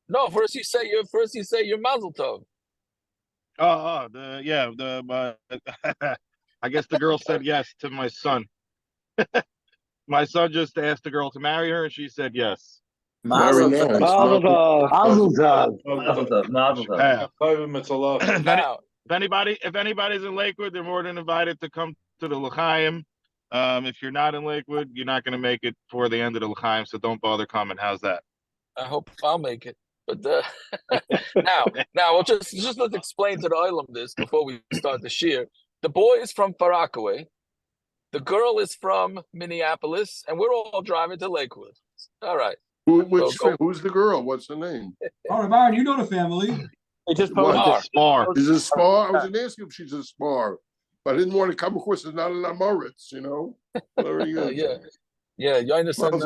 No, first you say your mazel tov. I guess the girl said yes to my son. My son just asked the girl to marry her, and she said yes. Very nice. Mazel tov. Mazel tov. Mazel tov. Mazel tov. If anybody's in Lakewood, they're more than invited to come to the L'chaim. If you're not in Lakewood, you're not going to make it for the end of the L'chaim, so don't bother coming. How's that? I hope I'll make it. But now we'll just let's explain to the Olam this before we start the shir. The boy is from Far Rockaway, the girl is from Minneapolis, and we're all driving to Lakewood. All right. Who's the girl? What's her name? All right, Byron, you know the family. They just Spar. She's a spar. I was going to ask you if she's a spar, but I didn't want to come across as not an Amoritz, you know? Very good. Yeah, you understand.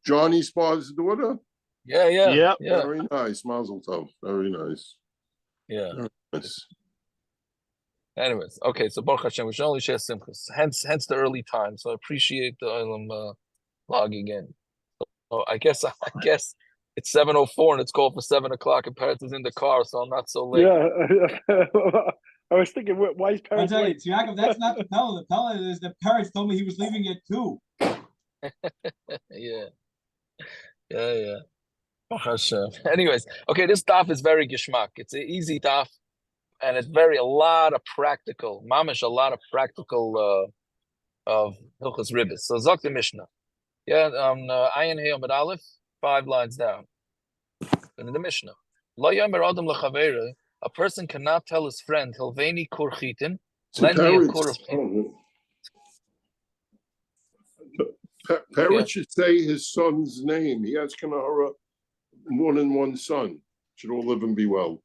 Johnny Spar's daughter? Yeah. Very nice. Mazel tov. Very nice. Yeah. Very nice. Anyways, okay, so Baruch Hashem, we should only share simchas. Hence the early time. So I appreciate the Olam logging in. So I guess it's 7:04 and it's called for 7 o'clock and Peretz is in the car, so I'm not so late. Yeah. I was thinking, why is I'll Peretz tell you, late? Yaakov, that's not the Pella. The Pella is that Peretz told me he was leaving at 2. Yeah. Baruch Hashem. Anyways, okay, this daf is very gishmak. It's an easy daf, and it's a lot of practical of Hilchos Ribbis. So Zok the Mishnah. Yeah, Ayin Hey Amud Aleph, 5 lines down. In the Mishnah. Lo yomer adam lechavere, a person cannot tell his friend, Hilveni kur chitin, lend me a kur of chitin. Parrot should say his son's name. He has Kanahara more than one son. Should all live and be well.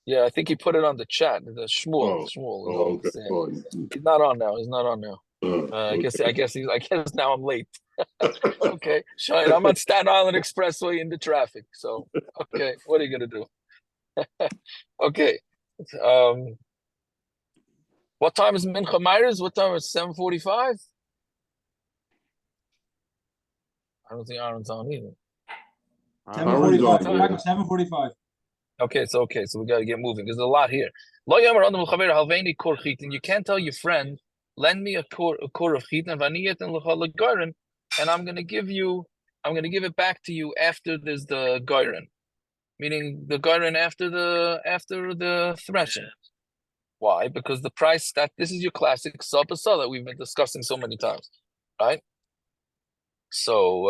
Yeah, I think he put it on the chat. The Shmuel. Okay, fine. He's not on now. I guess now I'm late. Okay, Shine. I'm on Staten Island Expressway in the traffic. So, okay, what are you gonna do? Okay. What time is Mincha Myers? What time is 7:45? I don't think Aaron's on either. 7:45. 7:45. Okay, so we got to get moving. There's a lot here. Lo yomer adam l'chaver halveini kur chitin. You can't tell your friend, lend me a kur of chitin, v'aniyeten l'cha l'goren, and I'm gonna give it back to you after there's the goren, meaning the goren after the threshing. Why? Because the price this is your classic sabasa that we've been discussing so many times, right? So,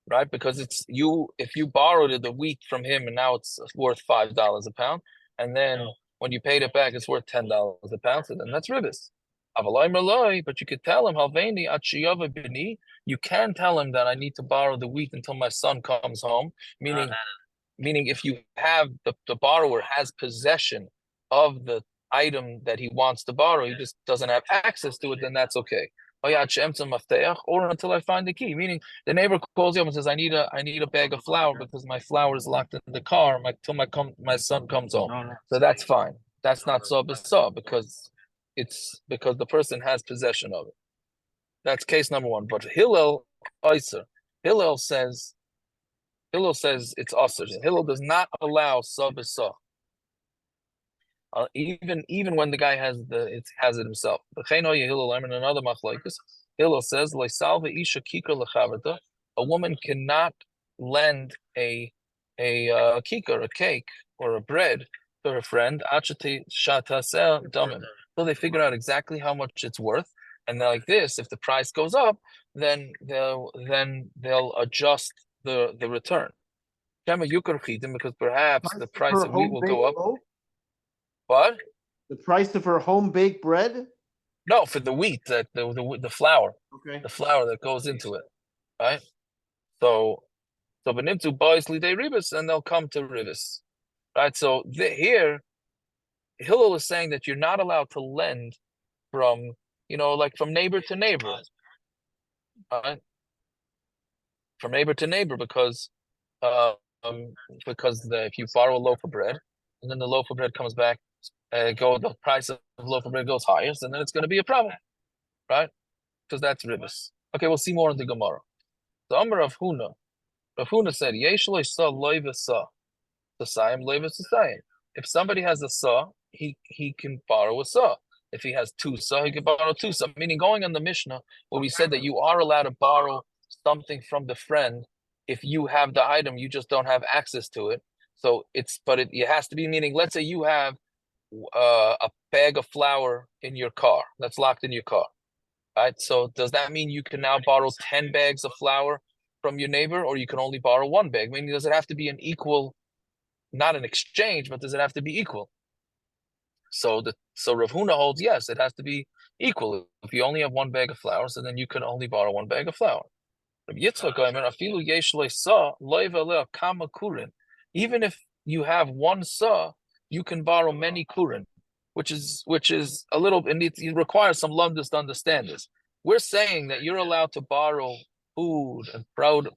right, because it's if you borrowed the wheat from him and now it's worth $5 a pound, and then when you paid it back, it's worth $10 a pound, so then that's ribis. But you could tell him, you can tell him that I need to borrow the wheat until my son comes home, meaning if you have the borrower has possession of the item that he wants to borrow, he just doesn't have access to it, then that's okay. Or until I find the key. Meaning the neighbor calls you up and says, I need a bag of flour because my flour is locked in the car until my son comes home. So that's fine. That's not so because the person has possession of it. That's case number 1. But Hillel says it's usher. Hillel does not allow sabisa. Even when the guy has it himself. Another machlokes. Hillel says, a woman cannot lend a kikar, a cake, or a bread to her friend until they figure out exactly how much it's worth. And like this, if the price goes up, then they'll adjust the return. Because perhaps the price of wheat will go up. What? The price of her home baked bread? No, for the wheat, the flour. Okay. The flour that goes into it, right? So benimtu boys lidei ribis, and they'll come to ribis, right? So here, Hillel is saying that you're not allowed to lend from from neighbor to neighbor, right? From neighbor to neighbor because if you borrow a loaf of bread and then the loaf of bread comes back. The price of loaf of bread goes higher, so then it's going to be a problem, right? Because that's ribis. Okay, we'll see more in the Gemara. The Amar of Huna, Rav Huna said, Yesh lo sa loy v'sa. T'sayim loy v'sayim. If somebody has a sa, he can borrow a sa. If he has two sa, he can borrow two sa. Meaning, going on the Mishnah, where we said that you are allowed to borrow something from the friend if you have the item, you just don't have access to it. So it has to be, meaning, let's say you have a bag of flour in your car that's locked in your car, right? So does that mean you can now borrow 10 bags of flour from your neighbor, or you can only borrow one bag? Meaning, does it have to be an equal, not an exchange, but does it have to be equal? So Rav Huna holds, yes, it has to be equal. If you only have one bag of flour, so then you can only borrow one bag of flour. Even if you have one sa, you can borrow many kurin, which is a little, and it requires some lumdus to understand this. We're saying that you're allowed to borrow food and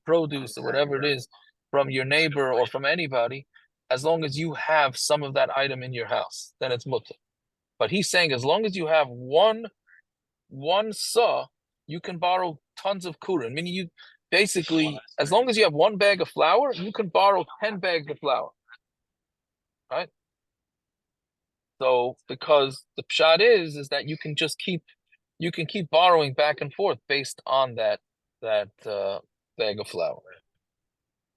produce or whatever it is from your neighbor or from anybody, as long as you have some of that item in your house, then it's mutter. But he's saying as long as you have one sa, you can borrow tons of kurin. Meaning, you basically, as long as you have one bag of flour, you can borrow 10 bags of flour, right? So because the pshat is that you can just keep borrowing back and forth based on that bag of flour.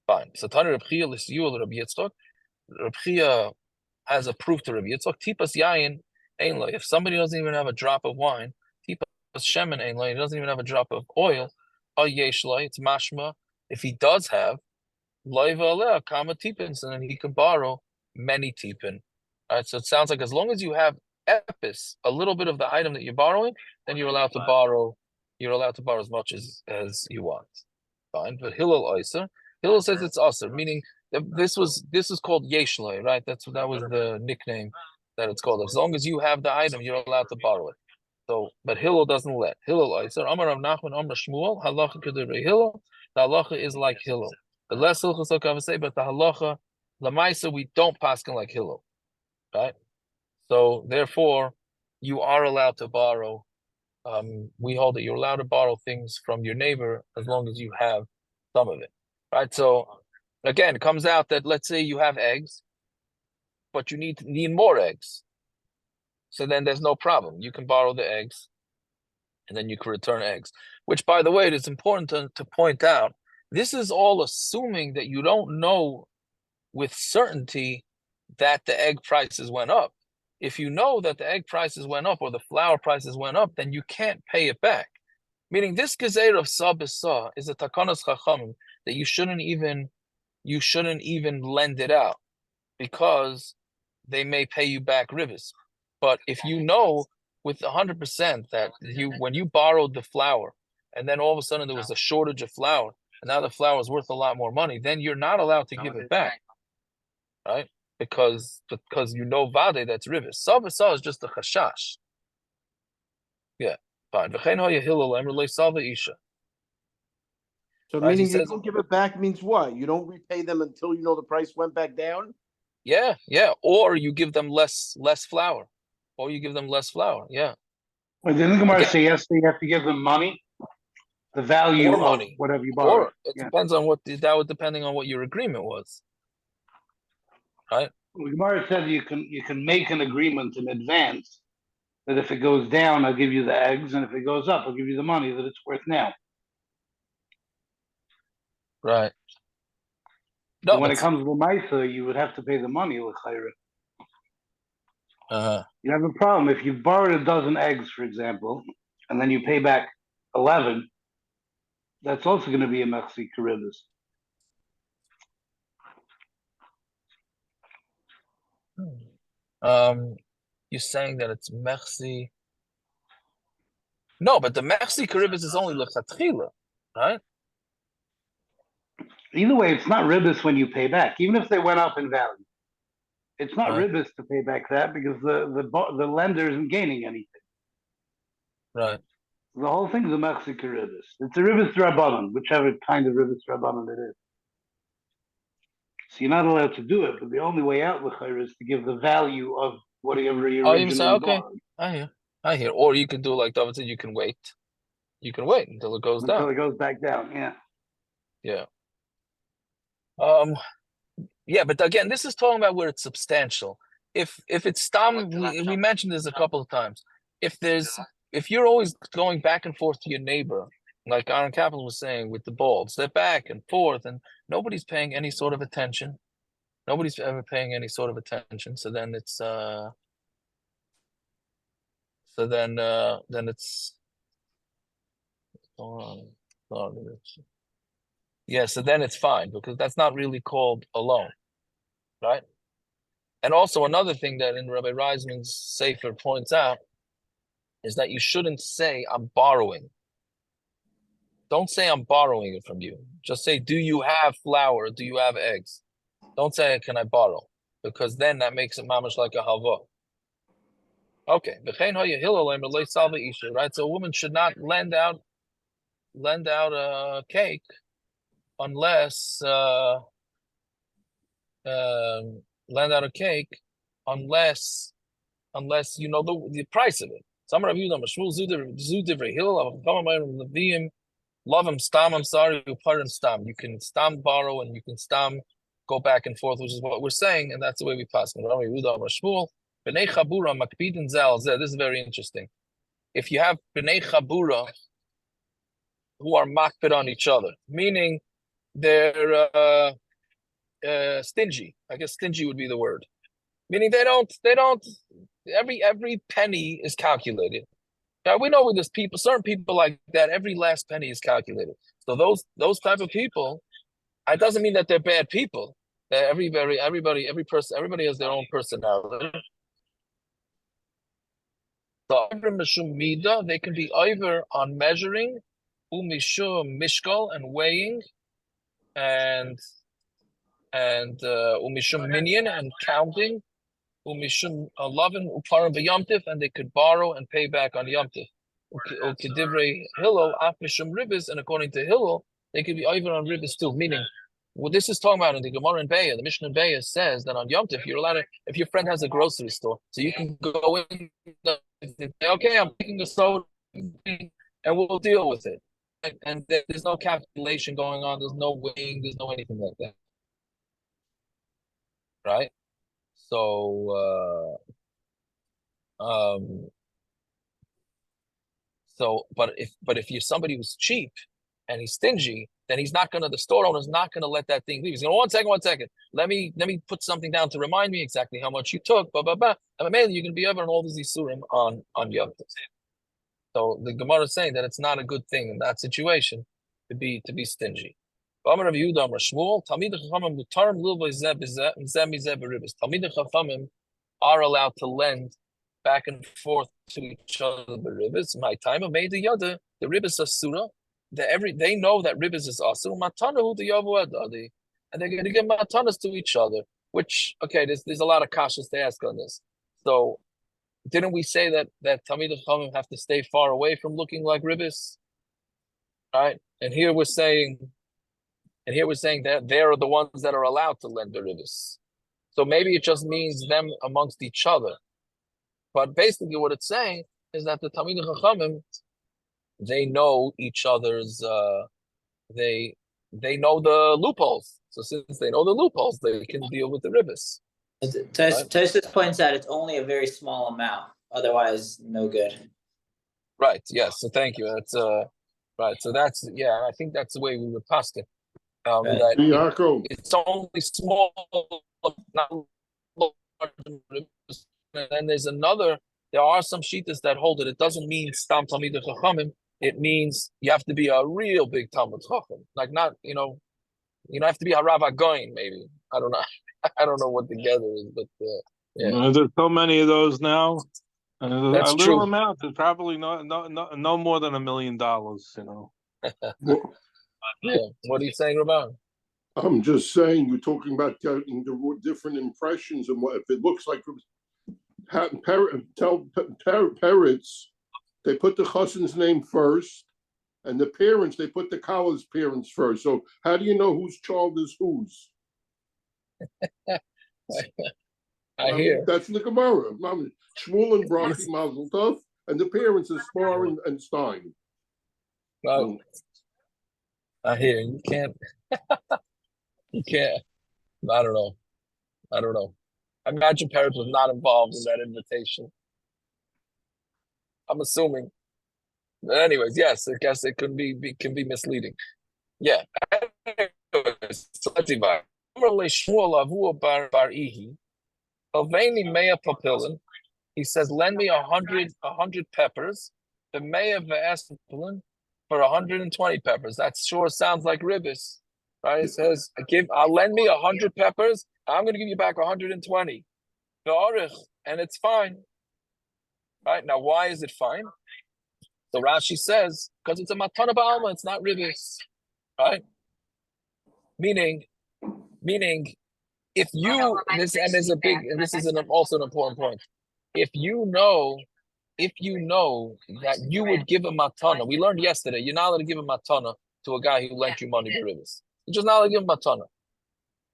Fine. So Tana Reb Chia l'siyul Reb Yitzchak. Reb Chia has a proof to Reb Yitzchak. Tipas yayin ein lo. If somebody doesn't even have a drop of wine, tipas shemen ein lo. He doesn't even have a drop of oil. Al yesh lo. It's mashma. If he does have loiva aleh kama tipin, so then he can borrow many tipin. All right. So it sounds like as long as you have epis, a little bit of the item that you're borrowing, then you're allowed to borrow. You're allowed to borrow as much as you want. Fine. But Hillel Oyser. Hillel says it's Aser, meaning that this is called Yeshloi, right? That was the nickname that it's called. As long as you have the item, you're allowed to borrow it. So, but Hillel doesn't let. Hillel Oyser, Amar Rav Nachman, Amar Shmuel, halacha kedurei Hillel. The halacha is like Hillel. The less hilchos I say, but the halacha lamaisa we don't paskin like Hillel, right? So therefore, you are allowed to borrow. We hold that you're allowed to borrow things from your neighbor as long as you have some of it. Right, so again, it comes out that let's say you have eggs, but you need more eggs. So then there's no problem. You can borrow the eggs, and then you can return eggs. Which, by the way, it is important to point out, this is all assuming that you don't know with certainty that the egg prices went up. If you know that the egg prices went up or the flour prices went up, then you can't pay it back. Meaning this gezeir of sa b'sa is a takanas chachamim, that you shouldn't even lend it out because they may pay you back rivers. But if you know with 100% that when you borrowed the flour and then all of a sudden there was a shortage of flour and now the flour is worth a lot more money, then you're not allowed to give it back, right? Because you know vade that's rivers. Sa b'sa is just a chashash. Yeah, fine. So Right, meaning he you says- don't give it back means what? You don't repay them until you know the price went back down? Yeah. Or you give them less flour. Yeah. But didn't the Gemara Again- say yesterday you have to give them money? The value Or of money. whatever you borrow. Or it Yeah. depends on depending on what your agreement was. Right? The Gemara said you can make an agreement in advance that if it goes down, I'll give you the eggs, and if it goes up, I'll give you the money that it's worth now. Right. But when it comes to Maisa, you would have to pay the money, l'chayra. You have a problem if you borrowed a dozen eggs, for example, and then you pay back 11. That's also going to be a mechsi karibus. You're saying that it's mechsi. No, but the mechsi karibus is only lechatchila, right? Either way, it's not ribis when you pay back, even if they went up in value. It's not Right. ribis to pay back that because the lender isn't gaining anything. Right. The whole thing is a mechsi karibus. It's a ribis rabbanon, whichever kind of ribis rabbanon it is. So you're not allowed to do it, but the only way out l'chayr is to give the value of whatever you Oh, you say originally okay. borrowed. I hear. Or you can do like David said, you can wait. You can wait until it goes Until down. it goes back down, yeah. Yeah. Yeah, but again, this is talking about where it's substantial. If it's stam, we mentioned this a couple of times. If you're always going back and forth to your neighbor, like Aaron Kaplan was saying with the balls, they're back and forth, and nobody's paying any sort of attention. Nobody's ever paying any sort of attention. So then it's then it's hold on. Yeah, so then it's fine because that's not really called a loan, right? And also another thing that in Rabbi Reisman's Sefer points out is that you shouldn't say I'm borrowing. Don't say I'm borrowing it from you. Just say, do you have flour? Do you have eggs? Don't say, can I borrow? Because then that makes it mamash like a halva. Okay. Right? So a woman should not lend out a cake unless lend out a cake unless you know the price of it. Some of you know Mashmul Zudiv Hill Levim love him stam. I'm sorry, you pardon stam. You can stam borrow and you can stam go back and forth, which is what we're saying, and that's the way we pass. B'nei Chabura Makpidin Zal. This is very interesting. If you have B'nei Chabura who are makpid on each other, meaning they're stingy. I guess stingy would be the word. Meaning they don't every penny is calculated. Now we know with this people, certain people like that, every last penny is calculated. So those type of people, it doesn't mean that they're bad people. Everybody has their own personality. So they can be either on measuring, umishum mishkal and weighing, and umishum minyan and counting, umishum lovin uparim b'yamtif, and they could borrow and pay back on yamtif. Ukidivrei Hillel af mishum ribis, and according to Hillel, they could be either on ribis too. Meaning, what this is talking about in the Gemara in Beya, the Mishnah in Beya says that on Yom Tov you're allowed to, if your friend has a grocery store, so you can go in, okay, I'm taking a soda, and we'll deal with it. And there's no calculation going on. There's no weighing. There's no anything like that, right? So, but if you're somebody who's cheap and he's stingy, then the store owner's not gonna let that thing leave. He's gonna, one second. Let me put something down to remind me exactly how much you took, blah, blah, blah. And mainly you're gonna be over on all these isurim on Yom Tov. So the Gemara is saying that it's not a good thing in that situation to be stingy. Talmidei Chachamim are allowed to lend back and forth to each other the ribis. My time of made the other the ribis asura. They know that ribis is asur. Matanahu the yavu adadi, and they're going to give matanas to each other. Which there's a lot of kashas to ask on this. So didn't we say that Talmidei Chachamim have to stay far away from looking like ribis, right? And here we're saying that they are the ones that are allowed to lend the ribis. So maybe it just means them amongst each other. But basically what it's saying is that the Talmidei Chachamim, they know each other's, they know the loopholes. So since they know the loopholes, they can deal with the ribis. Tosfos points out it's only a very small amount. Otherwise, no good. Right. Yes. So thank you. That's right. So that's I think that's the way we would pass it. That it's only small, not large. And then there are some shittas that hold it. It doesn't mean stam Talmidei Chachamim. It means you have to be a real big Talmid Chacham. Like not, you don't have to be a Rav Goin, maybe. I don't know. I don't know what the gather is, but There's so many of those now. That's a true. little amount is probably no more than $1 million. Yeah. What are you saying about? I'm just saying, you're talking about getting the different impressions and what if it looks like parrots. They put the chassan's name first, and the parents they put the college parents first. So how do you know whose child is whose? I hear that's the Gemara. Shmuel and Brachie Mazel Tov, and the parents are Spar and Stein. Well, I hear you can't. You can't. I don't know. I don't know. I imagine Paris was not involved in that invitation. I'm assuming. But anyways, yes, I guess it can be misleading. Yeah. Anyways, so let's see. He says, lend me 100 peppers. The mayor of for 120 peppers. That sure sounds like ribbis. Right? It says, I'll lend me 100 peppers. I'm gonna give you back 120. And it's fine. Right? Now, why is it fine? So Rashi says, because it's a matana ba'alma, it's not ribbis. Right? Meaning, if you this and there's a big and this is also an important point. If you know that you would give a matana, we learned yesterday, you're not allowed to give a matana to a guy who lent you money to ribbis. You're just not allowed to give him matana.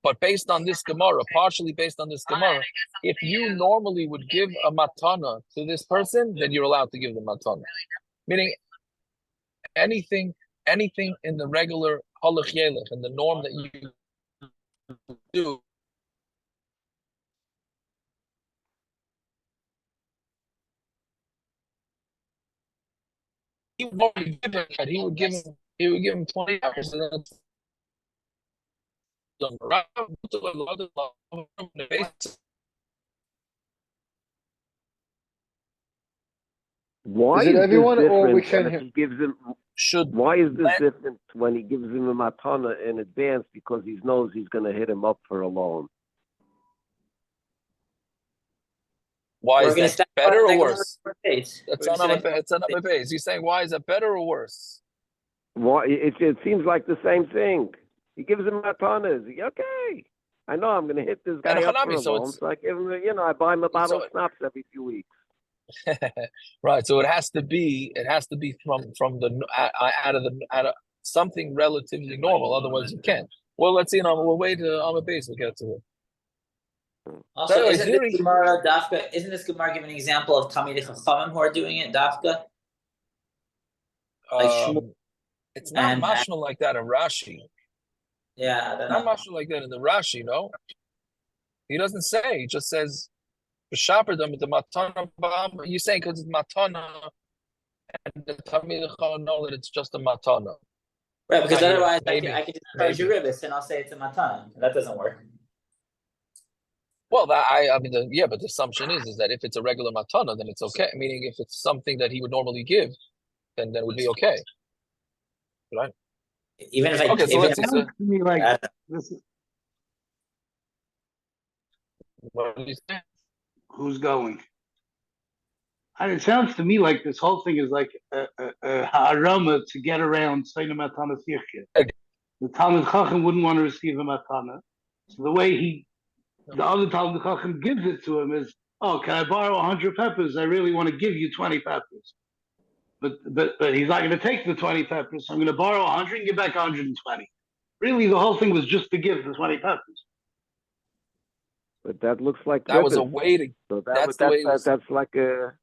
But based on this Gemara, partially based on this Gemara, if you normally would give a matana to this person, then you're allowed to give the matana. Meaning anything in the regular halach yelech, in the norm that you do. He would give him 20 hours. Why Is it is everyone this or we different can't when he gives him? Should Why is this different when he gives him a matana in advance because he knows he's going to hit him up for a loan? Why is that better or worse? It's It's on my base. He's saying, why is that better or worse? Why? It seems like the same thing. He gives him matanas. Okay, I know I'm going to hit this guy up for a loan, so I give him, I buy him a bottle of schnapps every few weeks. Right. So it has to be from the out of something relatively normal. Otherwise, you can't. Well, let's see. We'll wait on the base. We'll get to it. Also, isn't this Gemara Dafka? Isn't this Gemara giving an example of Talmidei Chachamim who are doing it Dafka? It's not mashma like that in Rashi. Yeah, I don't know. Not mashma like that in the Rashi. No, he doesn't say. He just says, "B'shaper them the matana." You're saying because it's matana, and the Talmidei Chachamim know that it's just a matana. Right, because otherwise I could just charge you ribbis and I'll say it's a matana. That doesn't work. Well, but the assumption is that if it's a regular matana, then it's okay. Meaning, if it's something that he would normally give, then it would be okay, right? Even if so let's see. To me, like this is, what do you say? Who's going? It sounds to me like this whole thing is like a harama to get around Seina Matana Sirke. The Talmud Chacham wouldn't want to receive a matana, so the way the other Talmud Chacham gives it to him is, oh, can I borrow 100 peppers? I really want to give you 20 peppers. But he's not going to take the 20 peppers. So I'm going to borrow 100 and give back 120. Really, the whole thing was just to give the 20 peppers. But that looks like that was a way to. So that's like a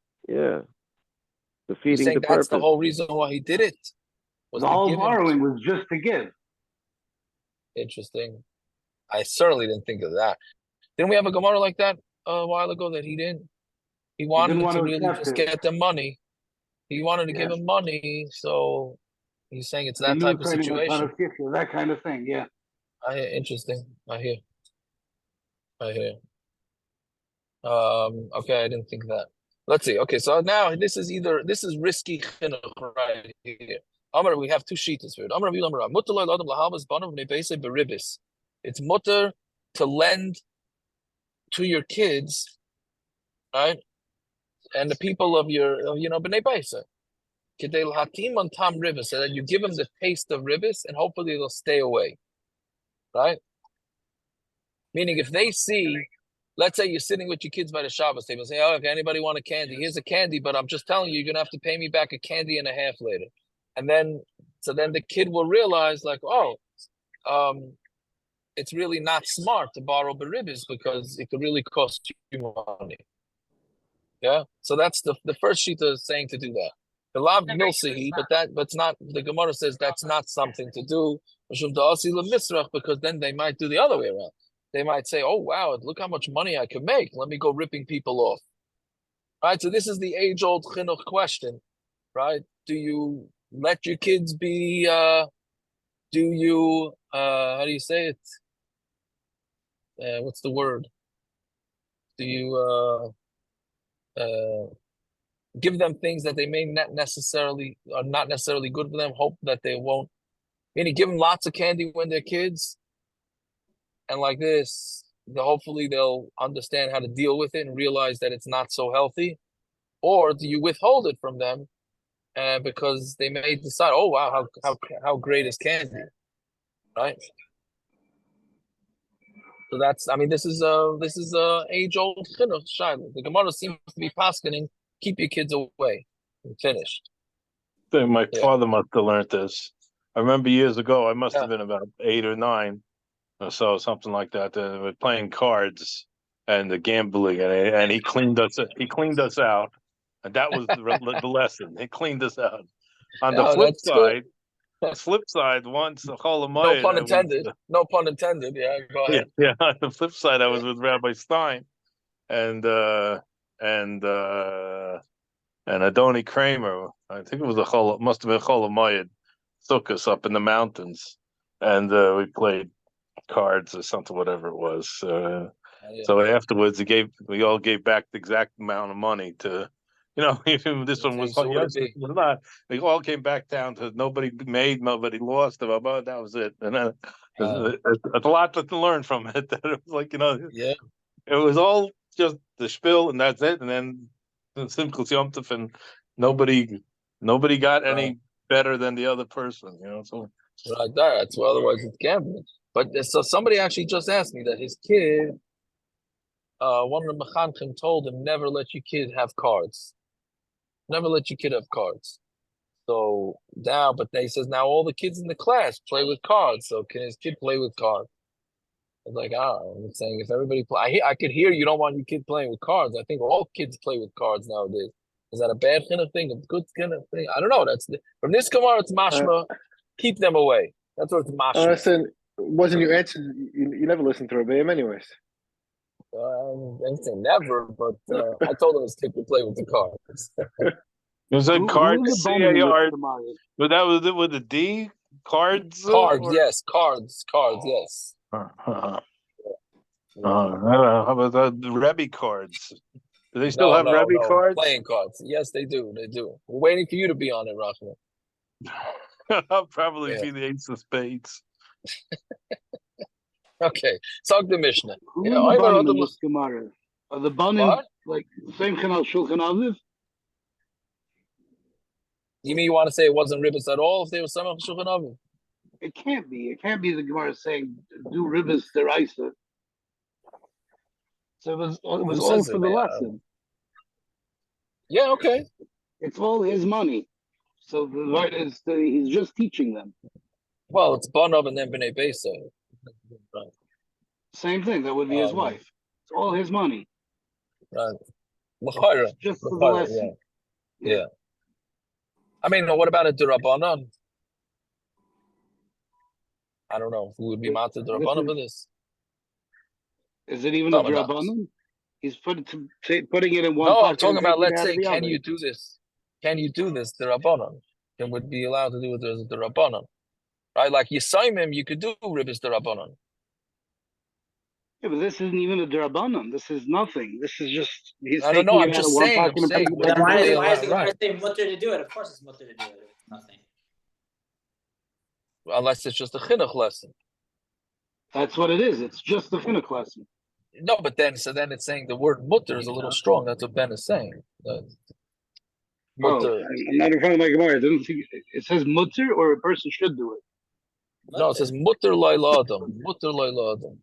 defeating the purpose. That's the whole reason why he did it. The whole borrowing was just to give. Interesting. I certainly didn't think of that. Didn't we have a Gemara like that a while ago that he didn't? He wanted to really just get the money. He wanted to give him money, so he's saying it's that type of situation. That kind of thing, yeah. Interesting. I hear. Okay, I didn't think that. Let's see. Okay, so now this is risky chinuch right here. We have two sheetas for it. It's mutter to lend to your kids, right? And the people of your, b'nei baisa. Kedei l'hakim on tam ribis, so that you give them the taste of ribis, and hopefully they'll stay away, right? Meaning, if they see, let's say you're sitting with your kids by the Shabbos table, say, "Oh, if anybody want a candy, here's a candy, but I'm just telling you, you're gonna have to pay me back a candy and a half later." And then the kid will realize, like, it's really not smart to borrow beribis because it could really cost you money. Yeah, so that's the first sheet is saying to do that. The lav milsihi, but not. The Gemara says that's not something to do. Because then they might do the other way around. They might say, "Oh wow, look how much money I can make. Let me go ripping people off." Right. So this is the age-old chinuch question, right? Do you let your kids be? Do you? How do you say it? What's the word? Do you give them things that they may not necessarily are not necessarily good for them? Hope that they won't. Meaning, give them lots of candy when they're kids, and like this, hopefully they'll understand how to deal with it and realize that it's not so healthy. Or do you withhold it from them because they may decide, oh wow, how great is candy, right? So that's, I mean, this is a age old chinuch shaila. The Gemara seems to be paskening, keep your kids away. And finished. My father must have learned this. I remember years ago, I must have been about 8 or 9 or so, something like that. We were playing cards and the gambling, and he cleaned us. He cleaned us out, and that was the lesson. He cleaned us out. On the flip side. Once the no pun intended. No pun intended. Yeah, go ahead. Yeah. On the flip side, I was with Rabbi Stein, and Adoni Kramer. I think it was must have been Chol Hamoed, took us up in the mountains, and we played cards or something, whatever it was. So afterwards, we all gave back the exact amount of money to. Even this one was not. We all came back down to nobody made, nobody lost. That was it, and then a lot to learn from it. That it was like it was all just the spiel, and that's it. And then Simchas Yom Tov, and nobody got any better than the other person. So right there. That's why otherwise it's gambling. But so somebody actually just asked me that his kid, one of the mechanchim told him never let your kid have cards. Never let your kid have cards. So now, but he says now all the kids in the class play with cards. So can his kid play with cards? I was like, I'm saying if everybody play, I could hear you don't want your kid playing with cards. I think all kids play with cards nowadays. Is that a bad kind of thing? A good kind of thing? I don't know. From this Gemara, it's mashma. Keep them away. That's what it's mashma. Listen, wasn't your answer? You never listened to Rebbeim anyways. I didn't say never, but I told him his kid could play with the cards. Was that cards? C-A-R. But that was it with a D? Cards? Cards, yes. Cards, yes. How about the Rebbe cards? Do they still have Rebbe cards? Playing cards. Yes, they do. We're waiting for you to be on it, Rachman. I'll probably be the ace of spades. Okay, talk the Mishnah. Who are the banim in this Gemara? Are the banim like same Chanal Shulchan Aviv? You mean you want to say it wasn't ribbis at all if they were some of Shulchan Aviv? It can't be. It can't be the Gemara saying do ribbis deraisa. So it was all for the lesson. Yeah, okay. It's all his money. So the right is he's just teaching them. Well, it's Banov and then B'nai Besa. Same thing. That would be his wife. It's all his money. Right. Just for the lesson. Yeah. I mean, what about a Durabanan? I don't know. Who would be Mata Durabanan for this? Is it even a Durabanan? He's putting it in one. No, I'm talking about. Let's say, can you do this? Can you do this? Durabanan. Can would be allowed to do it as a Durabanan, right? Like Yisaimim, you could do ribbis Durabanan. Yeah, but this isn't even a Durabanan. This is nothing. This is just he's. I don't know. I'm just saying. Why is the Gemara saying mutter to do it? Of course, it's mutter to do it. It's nothing. Unless it's just a chinuch lesson. That's what it is. It's just the chinuch lesson. No, but then it's saying the word mutter is a little strong. That's what Ben is saying. Mutter. I'm not in front of my Gemara. I don't think it says mutter or a person should do it. No, it says mutter laila adam. Mutter laila adam.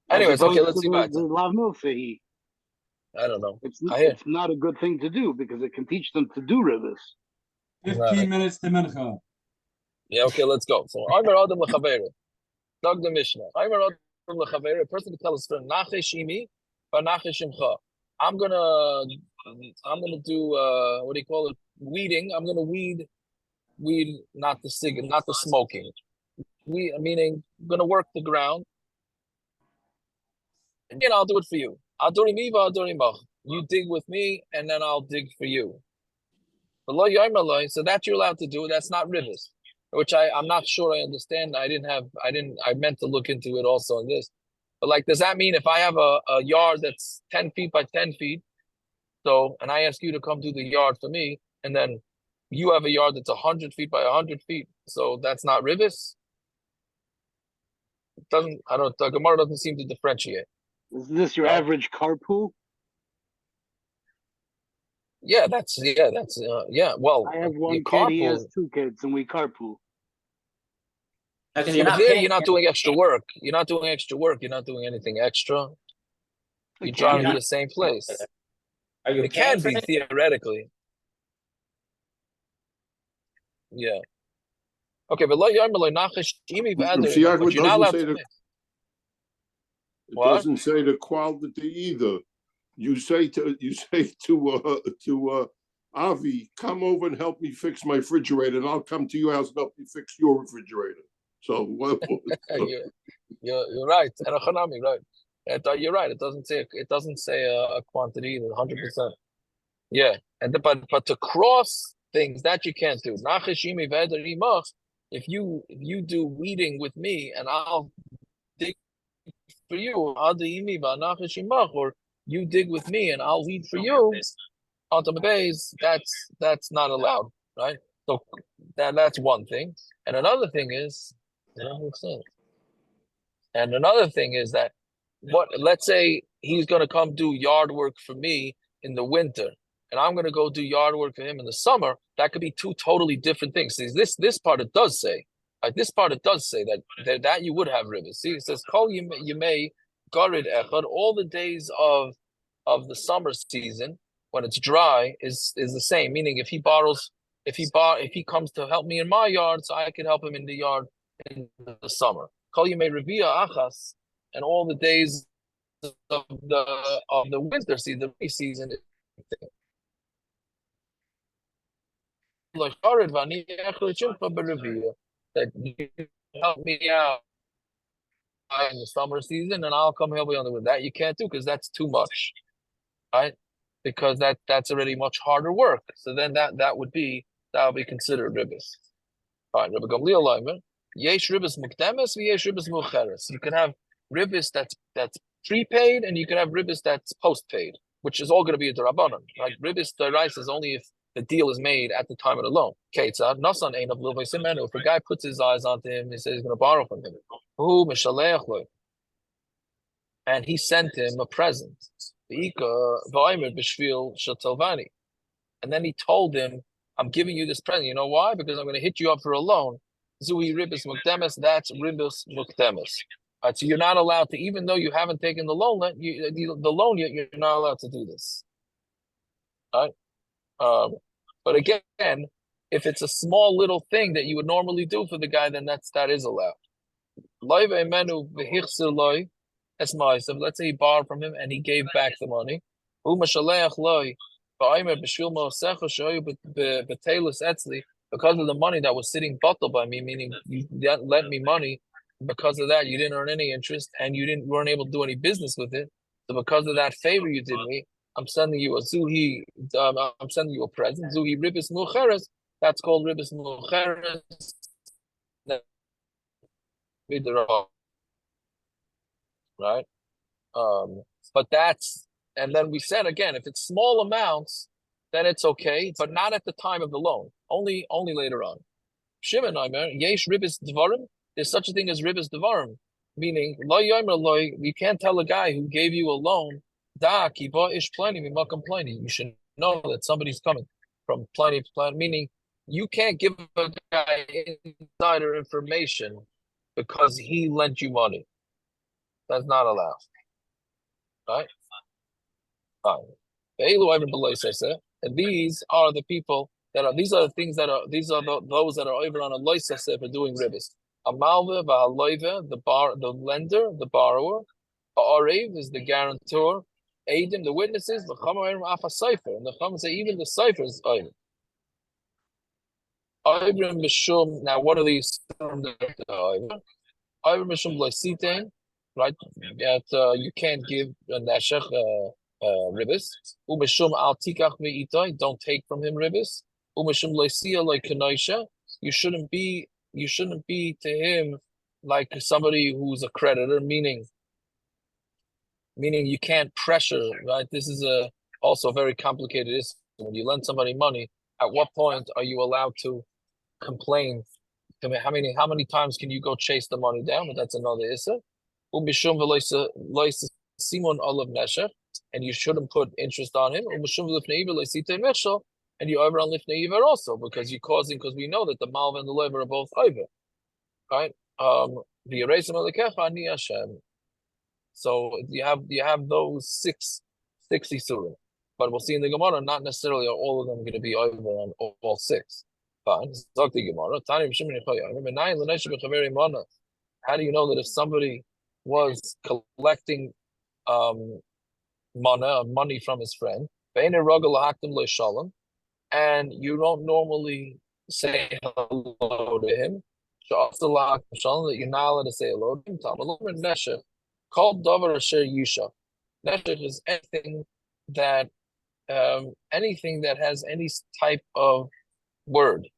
Anyways, okay, let's see back. I don't know. It's not a good thing to do because it can teach them to do ribbis. 15 minutes to mincha. Yeah, okay, let's go. So, Aymer Adam L'Chavera. Dog the Mishnah. Aymer Adam L'Chavera. A person can tell his friend, Nache Shimi, or Nache Shimcha. I'm gonna do what do you call it? Weeding. I'm gonna weed not the cigarette, not the smoking. Meaning I'm gonna work the ground. And I'll do it for you. I'll do it. You dig with me, and then I'll dig for you. So that you're allowed to do. That's not rivers, which I'm not sure I understand. I meant to look into it also on this. But like, does that mean if I have a yard that's 10 feet by 10 feet, and I ask you to come do the yard for me, and then you have a yard that's 100 feet by 100 feet, so that's not rivers? The Gemara doesn't seem to differentiate. Is this your average carpool? Yeah, well, I have one kid, carpool, he has two kids, and we carpool. Okay, you're not doing extra work. You're not doing extra work. You're not doing anything extra. You're driving to the same place. Are you It can be it? theoretically. Yeah. Okay, but you're not allowed to mix. It doesn't say the quality either. You say to Avi, come over and help me fix my refrigerator, and I'll come to your house and help you fix your refrigerator. So you're right, and right. You're right. It doesn't say a quantity either. 100%. Yeah, but to cross things that you can't do. If you do weeding with me and I'll dig for you, or you dig with me and I'll weed for you, on the base, that's not allowed, right? So that's one thing. And another thing is, that let's say he's gonna come do yard work for me in the winter, and I'm gonna go do yard work for him in the summer. That could be two totally different things. See, this part it does say. That you would have rivers. See, it says Kol you may garid echad, all the days of the summer season when it's dry is the same. Meaning if he comes to help me in my yard, so I can help him in the yard in the summer. Kol you may revia achas, and all the days of the winter season, the rainy season. That you help me out in the summer season, and I'll come help you on the winter. That you can't do because that's too much, right? Because that's already much harder work. So then that would be considered ribbis. All right, Rabbi Gamliel Leimer, yesh ribbis mukdemes, yesh ribbis mucheres. You can have ribbis that's prepaid, and you can have ribbis that's postpaid, which is all going to be a derabanan. Like ribbis deraisa is only if the deal is made at the time of the loan. Ketzad nasan ein of livay simenu. If a guy puts his eyes onto him, he says he's going to borrow from him. Who mishaleach lo, and he sent him a present. And then he told him, I'm giving you this present. You know why? Because I'm going to hit you up for a loan. Zui ribis mukdemes, that's ribis mukdemes. Right, so you're not allowed to, even though you haven't taken the loan, you're not allowed to do this. Right? But again, if it's a small little thing that you would normally do for the guy, then that is allowed. Let's say he borrowed from him and he gave back the money. Because of the money that was sitting bottled by me, meaning you lent me money, because of that you didn't earn any interest and you weren't able to do any business with it. So because of that favor you did me, I'm sending you a zuhi. I'm sending you a present. Zuhi ribis mucheres. That's called ribis mucheres. Right? But and then we said again, if it's small amounts, then it's okay, but not at the time of the loan. Only later on. Shimon Aimer, yesh ribis dvarim. There's such a thing as ribis dvarim, meaning you can't tell a guy who gave you a loan. You should know that somebody's coming from plenty, meaning you can't give a guy insider information because he lent you money. That's not allowed. Right? And these are the people these are those that are over on a loisase for doing ribis. A malva, the lender, the borrower. A arev is the guarantor. Adim, the witnesses, the Chama Afa Cipher, and the Chama say even the cipher is Oiver. Oiver Mishum. Now, what are these terms? Oiver Mishum Lasitain, right? That you can't give a Nashech ribis. Umishum Al Tikach Me'itai, don't take from him ribis. Umishum Lasia like Kanaisha, you shouldn't be to him like somebody who's a creditor, meaning you can't pressure, right? This is also very complicated issue. When you lend somebody money, at what point are you allowed to complain? How many times can you go chase the money down? But that's another issue. Simon olav neshech, and you shouldn't put interest on him. And you over on lifnei iver also, because you're causing, because we know that the malva and the lever are both over, right? So you have those six isurim, but we'll see in the Gemara, not necessarily are all of them going to be over on all six. Fine. Talk to Gemara. How do you know that if somebody was collecting money from his friend, and you don't normally say hello to him, that you're not allowed to say hello to him. Called Dover Asher Yusha. Neshech is anything that has any type of word.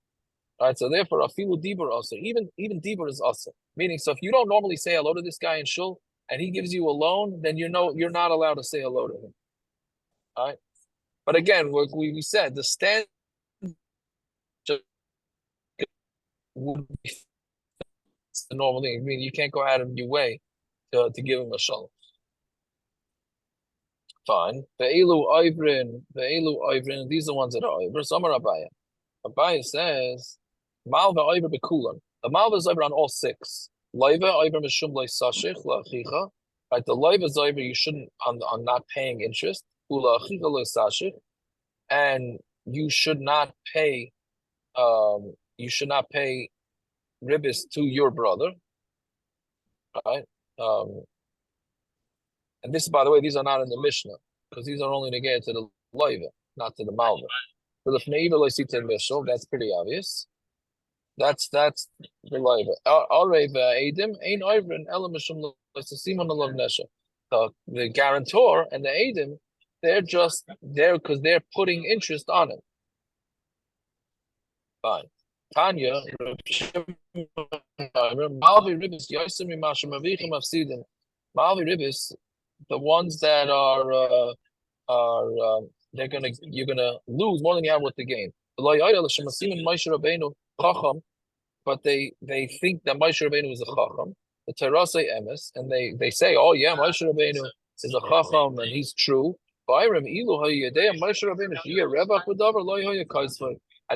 Right, so therefore, afilu dibur also, even dibur is also. Meaning, so if you don't normally say hello to this guy in shul and he gives you a loan, then you're not allowed to say hello to him. All right, but again, we said the stand would be the normal thing. I mean, you can't go out of your way to give him a shalom. Fine. Ve'elu oivrin. These are the ones that are oivr. Some are Abaya. Abaya says, Malva oivr bekulan. The malva is oivr on all six. Loiva oivr mishum le'sashich la'achicha. Right, the loiva is oivr, you shouldn't on not paying interest. Ula'achicha le'sashich, and you should not pay ribis to your brother. Right. And this, by the way, these are not in the Mishnah, because these are only negated to the loiva, not to the malva. For the fneiva loisita mishal, that's pretty obvious. That's the loiva. Areva edim ein oivrin elam mishum loisasimon alav nesha. The guarantor and the edim, they're just there because they're putting interest on it. Fine. Tanya, Malvi ribis yosim imashem avichim afsidim. Malvi ribis, the ones that are you're gonna lose more than you have with the gain. But they think that Moshe Rabbeinu is a chacham. The Torah say emes, and they say, oh yeah, Moshe Rabbeinu is a chacham and he's true. Had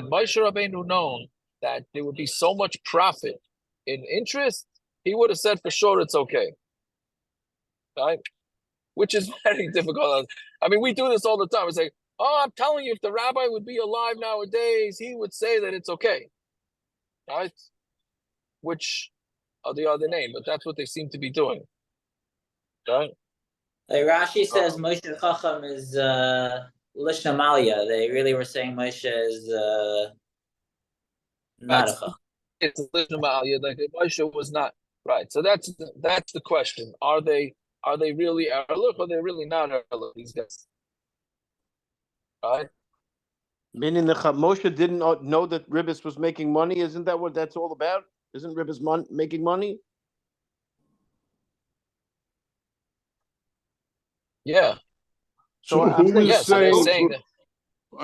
Moshe Rabbeinu known that there would be so much profit in interest, he would have said for sure it's okay. Right? Which is very difficult. I mean, we do this all the time. It's like, oh, I'm telling you, if the rabbi would be alive nowadays, he would say that it's okay. Right? Which are the other name, but that's what they seem to be doing. Right? Like Rashi says Moshe Chacham is Lishna Malia. They really were saying Moshe is not a Chacham. It's Lishna Malia, like Moshe was not. Right. So that's the question. Are they really Erlich or are they really not Erlich, these guys? Right? Meaning Moshe didn't know that Ribis was making money? Isn't that what that's all about? Isn't Ribis making money? Yeah. So who is saying that?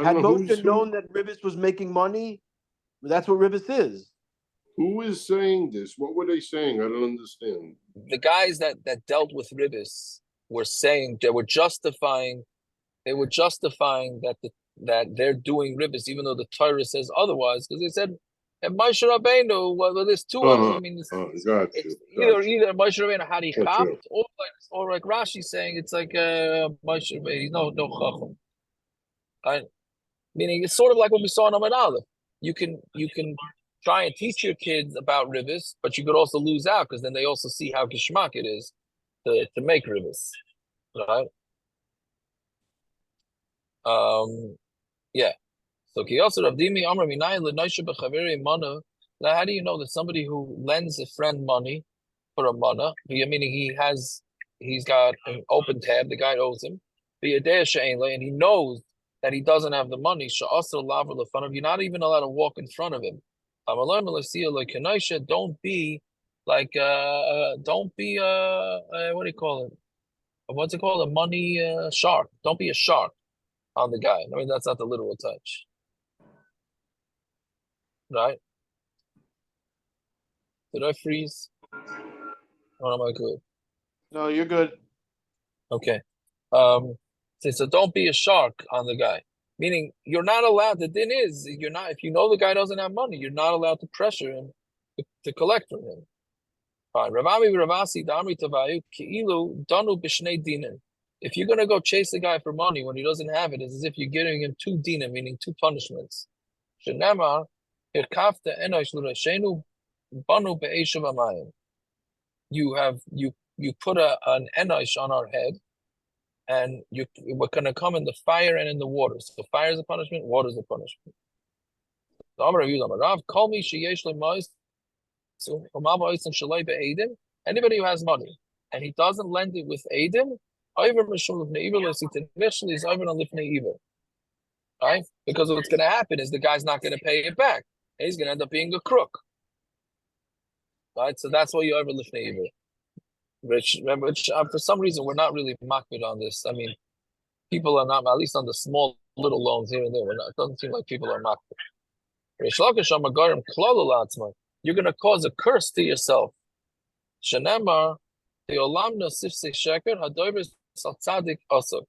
Had Moshe known that Ribis was making money, that's what Ribis is. Who is saying this? What were they saying? I don't understand. The guys that dealt with Ribis were saying they were justifying that they're doing Ribis, even though the Torah says otherwise, because they said and Moshe Rabbeinu, well, there's two ones. I mean, it's either Moshe Rabbeinu had he chapped, or like Rashi saying it's like Moshe Rabbeinu, no chacham. Right? Meaning it's sort of like what we saw in Amud Aleph. You can try and teach your kids about ribis, but you could also lose out because then they also see how geschmack it is to make ribis, right? Yeah. So Kiyosar Abdimi Amr Minai Lenaisha Bechaveri Mana. Now, how do you know that somebody who lends a friend money for a mana, meaning he's got an open tab, the guy owes him, and he knows that he doesn't have the money, you're not even allowed to walk in front of him. Don't be like don't be what do you call it? What's it called? A money shark. Don't be a shark on the guy. I mean, that's not the literal touch. Right? Did I freeze? Or am I good? No, you're good. Okay. So don't be a shark on the guy. Meaning you're not allowed. The thing is, you're not. If you know the guy doesn't have money, you're not allowed to pressure him to collect from him. Fine. If you're gonna go chase the guy for money when he doesn't have it, it's as if you're giving him two dinim, meaning two punishments. You put an enosh on our head, and we're gonna come in the fire and in the water. So fire is a punishment, water is a punishment. Anybody who has money and he doesn't lend it with Adim, right? Because what's going to happen is the guy's not going to pay it back. And he's going to end up being a crook. Right? So that's why you overlift Neiver. Which for some reason, we're not really makbid on this. I mean, people are not, at least on the small little loans here and there, it doesn't seem like people are makbid. You're going to cause a curse to yourself. Shenemar, the olamna sifse sheker hadover satzadik asuk.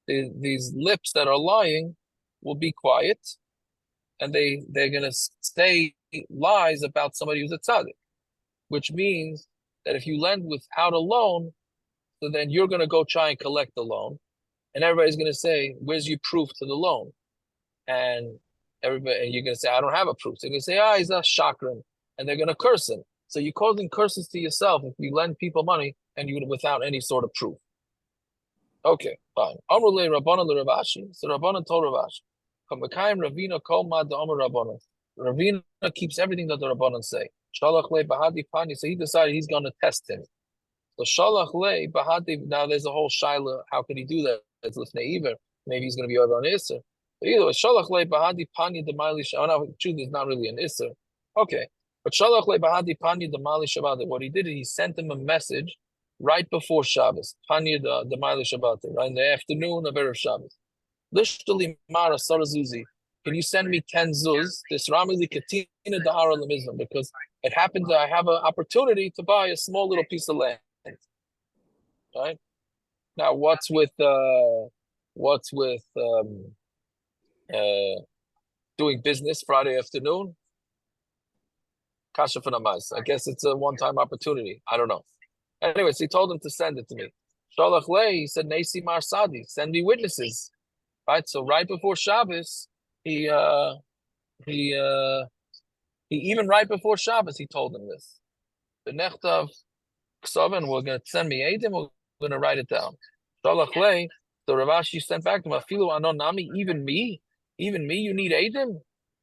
These lips that are lying will be quiet, and they're going to say lies about somebody who's a tzaddik, which means that if you lend without a loan, so then you're going to go try and collect the loan, and everybody's going to say, "Where's your proof to the loan?" And you're going to say, "I don't have a proof." So they're going to say, he's a shakran, and they're going to curse him. So you're causing curses to yourself if you lend people money and you without any sort of proof. Okay, fine. Amrulay Rabbanan Ravashi. So Rabbanan told Ravashi. Kamakayim Ravina Kol Mad Amar Rabbanan. Ravina keeps everything that the Rabbanan say. Shalach Le Bahadi Pani. So he decided he's going to test him. So Shalach Le Bahadi. Now there's a whole shaila. How could he do that? It's Lifnei Iver. Maybe he's going to be over on Isser. But either way, Shalach Le Bahadi Pani Demali. Oh no, truth is not really an Isser. Okay. But Shalach Le Bahadi Pani Demali Shabbat. What he did is he sent him a message right before Shabbos. Pani the Maila Shabbat, right in the afternoon of Erev Shabbos. Lishtali Mara Sarazuzi. Can you send me 10 zuz? This Ramili Katina Dahara Lamizm, because it happened that I have an opportunity to buy a small little piece of land. Right? Now what's with doing business Friday afternoon? Kasha Fanamas. I guess it's a one-time opportunity. I don't know. Anyways, he told him to send it to me. Shalach Le, he said, Nasi Marsadi, send me witnesses. Right? So right before Shabbos, he even right before Shabbos, he told him this. The Nechtav Ksavan, we're going to send me Eidim, we're going to write it down. Shalach Le, the Ravashi sent back to him, Afilu Anonami, even me, you need Eidim?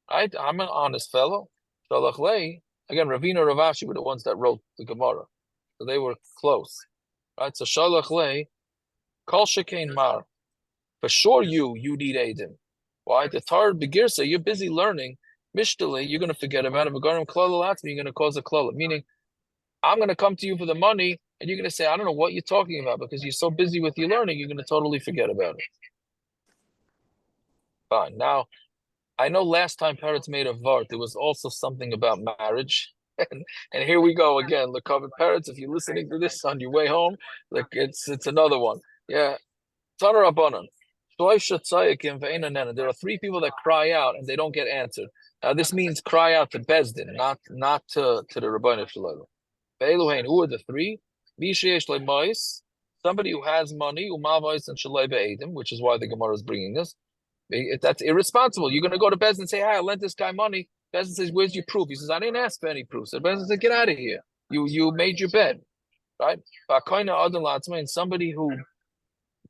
Right? I'm an honest fellow. Shalach Le, again, Ravina Ravashi were the ones that wrote the Gemara. So they were close. Right? So Shalach Le, Kol Shekain Mar. For sure you need Eidim. Why? The Torah Begirsa, you're busy learning. Mishtali, you're going to forget about it. V'garim klala latzmi, you're going to cause a klala. Meaning, I'm going to come to you for the money, and you're going to say, I don't know what you're talking about, because you're so busy with your learning, you're going to totally forget about it. Fine. Now, I know last time Peretz made a vart, there was also something about marriage. And here we go again. Look, covered Peretz, if you're listening to this on your way home, look, it's another one. Yeah. Tana Rabbanan. There are 3 people that cry out and they don't get answered. Now this means cry out to Bezdin, not to the Rabbanan Shalom. Who are the 3? Somebody who has money, which is why the Gemara is bringing this. That's irresponsible. You're going to go to Bezdin and say, "Hi, I lent this guy money." Bezdin says, "Where's your proof?" He says, "I didn't ask for any proof." So Bezdin says, "Get out of here. You made your bed." Right? And somebody who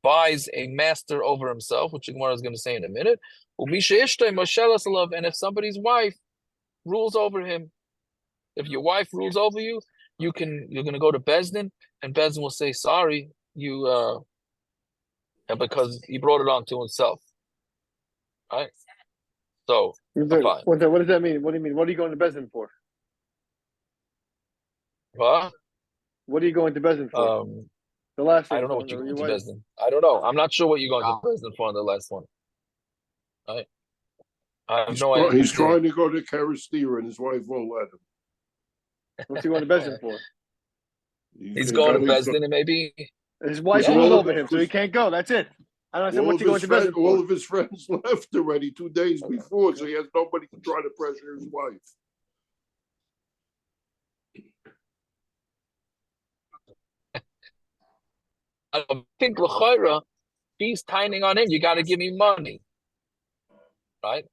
buys a master over himself, which Gemara is going to say in a minute. And if somebody's wife rules over him, if your wife rules over you, you're going to go to Bezdin, and Bezdin will say, sorry, because he brought it on to himself. Right? So, What does that mean? What do you mean? What are you going to Bezdin for? What? What are you going to Bezdin for? The last thing. I don't know what you're going to Bezdin. I don't know. I'm not sure what you're going to Bezdin for on the last one. Right? I have no idea. He's trying to go to Karastira and his wife won't let him. What's he going to Bezdin for? He's going to Bezdin and maybe his wife rules over him, so he can't go. That's it. I don't understand what you're going to Bezdin for. All of his friends left already 2 days before, so he has nobody to try to pressure his wife. I think L'chaira, she's tining on him. You got to give me money, right?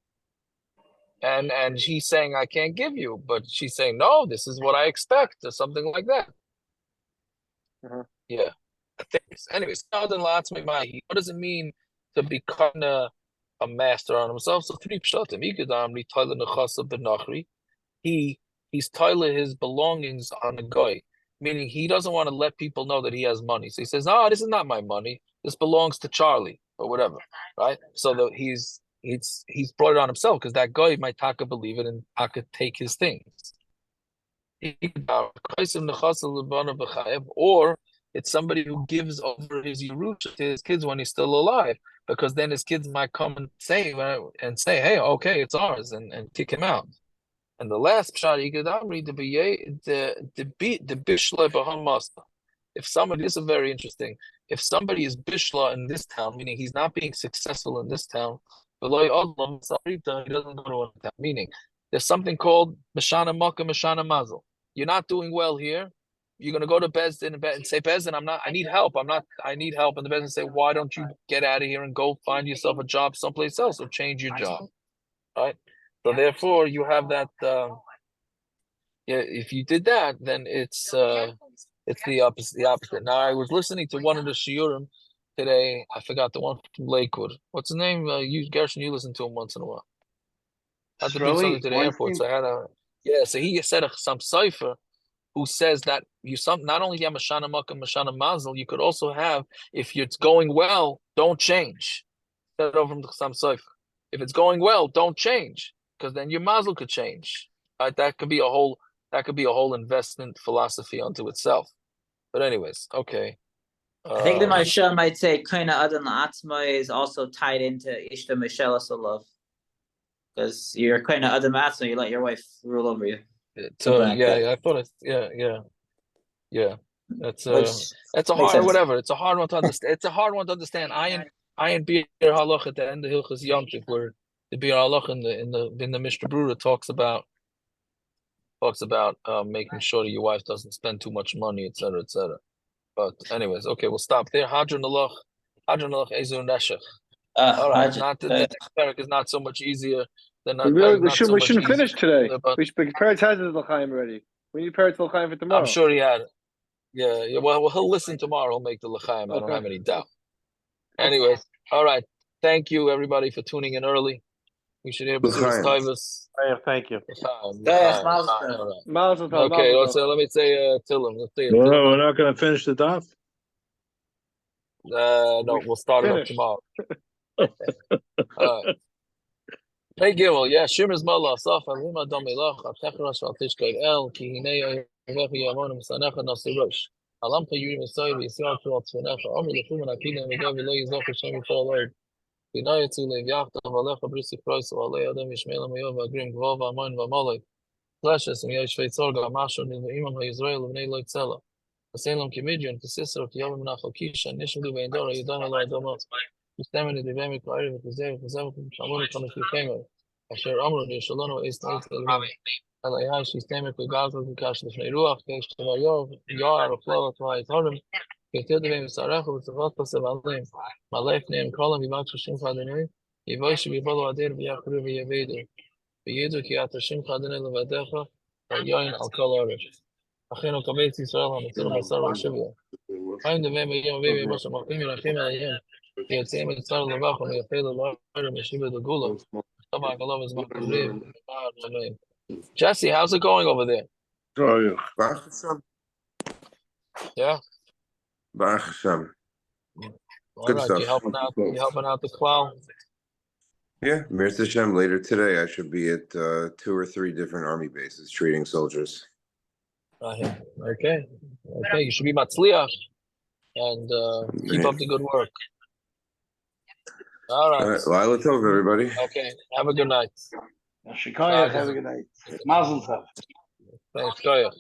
And she's saying I can't give you, but she's saying no. This is what I expect, or something like that. Yeah. Anyways, what does it mean to become a master on himself? So 3 pshatim. He's toilet his belongings on a guy. Meaning he doesn't want to let people know that he has money. So he says, "No, this is not my money. This belongs to Charlie or whatever." Right? So he's brought it on himself because that guy might taka believe it and taka take his things. Or it's somebody who gives over his Yerusha to his kids when he's still alive, because then his kids might come and say, "Hey, okay, it's ours," and kick him out. And the last pshat you could read the bishla b'ham masta. If somebody, this is very interesting. If somebody is bishla in this town, meaning he's not being successful in this town, he doesn't go to another town. Meaning, there's something called mashana makkah, mashana mazel. You're not doing well here. You're gonna go to Bezdin and say, Bezdin, I need help. I need help. And the Bezdin say, why don't you get out of here and go find yourself a job someplace else or change your job, right? So therefore, you have that. If you did that, then it's the opposite. The opposite. Now, I was listening to one of the shiurim today. I forgot the one from Lakewood. What's the name? Gershon, you listen to him once in a while. I had to bring something to the airport, so I had So he said some cipher who says that not only have Mashana Makkah, Mashana Mazel, you could also have, if it's going well, don't change. Said over from some cipher. If it's going well, don't change, because then your mazel could change. Right? That could be a whole investment philosophy unto itself. But anyways, okay. I think the Marsha might say Kaina Adan La'atzma is also tied into Ishta Mishelas Olav. Because you're Kaina Adan La'atzma, you let your wife rule over you. I thought That's a hard whatever. It's a hard one to understand. It's a hard one to understand. I and Bir Halach at the end of Hilchas Yom Tov, where the Bir Halach in the Mishnah Brura talks about making sure that your wife doesn't spend too much money, etc., etc. But anyways, okay, we'll stop there. Hadron Alach Ezu Neshech. All right, not the next parak is not so much easier than not. We shouldn't finish today. Peretz has his l'chaim already. We need Peretz l'chaim for tomorrow. I'm sure he had it. Yeah. Well, he'll listen tomorrow. He'll make the l'chaim. I don't have any doubt. Anyways, all right. Thank you everybody for tuning in early. We should hear B'suras Taivas. Thank you. Okay, let me say Tillim. Let's say no, we're not going to finish the daf. No, we'll start it up tomorrow. Hey Gimel, yeah, Shimmer's Mallah, Saf, Alima Domilach, Atechras, Altishkaid El, Kihine, Yamon, Sanecha, Nasirosh. Alamka Yuri Messiah, Yisrael, Tzunecha, Omer, the Fuman, Akina, Megav, Lo Yizach, Hashem, for Lord. Binaya to Lev Yachta, Valecha, Brisi, Christ, Alei, Adam, Ishmael, Mayov, Agrim, Gvava, Aman, Vamalek, Flashes, and Yash Feitzorga, Mashon, and the Imam, Israel, and Neloi Tzela. The Salem Comedian, the sister of Yavim Nachokisha, Nishlu, Vendora, Yudana, Ladomot. Stemmen in the Vemic area with the Zev, Shamoni, Kamaki, Asher Amru, Shalom, East Night, Elayai, she's Temic, with Gaza, the Kash, the Ruach, Keshtamayov, Yar, Flow, Twy, Torim, Ketil the Vemic Saracho, with the Vatas of Alim, my life name, Column, Vivax, Shimcha, the name, Yivosh, Vibolo, Adir, Viakru, Viavedu, Viedu, Kiata, Shimcha, the name of Adecha, Yoin, Alkal Orish. Achino, Kabetz, Israel, and the Masar, Shivia. חיים דמי מיום וימי משה מלכים מלכים עליהם. יוצאים מצר לבך ומייפה ללוהר ומשיב את הגולה. טוב העגלה וזמן קריב. Jesse, how's it going over there? Baruch Hashem. Yeah. Baruch Hashem. All Good right, stuff. you helping out the clown? Yeah, Mirz Hashem. Later today, I should be at 2 or 3 different army bases treating soldiers. Okay. You should be matzliach and keep up the good work. All right. Lila Tov, everybody. Okay. Have a good night. Shikoyach, have a good night. Mazel tov. Thanks, Koyach.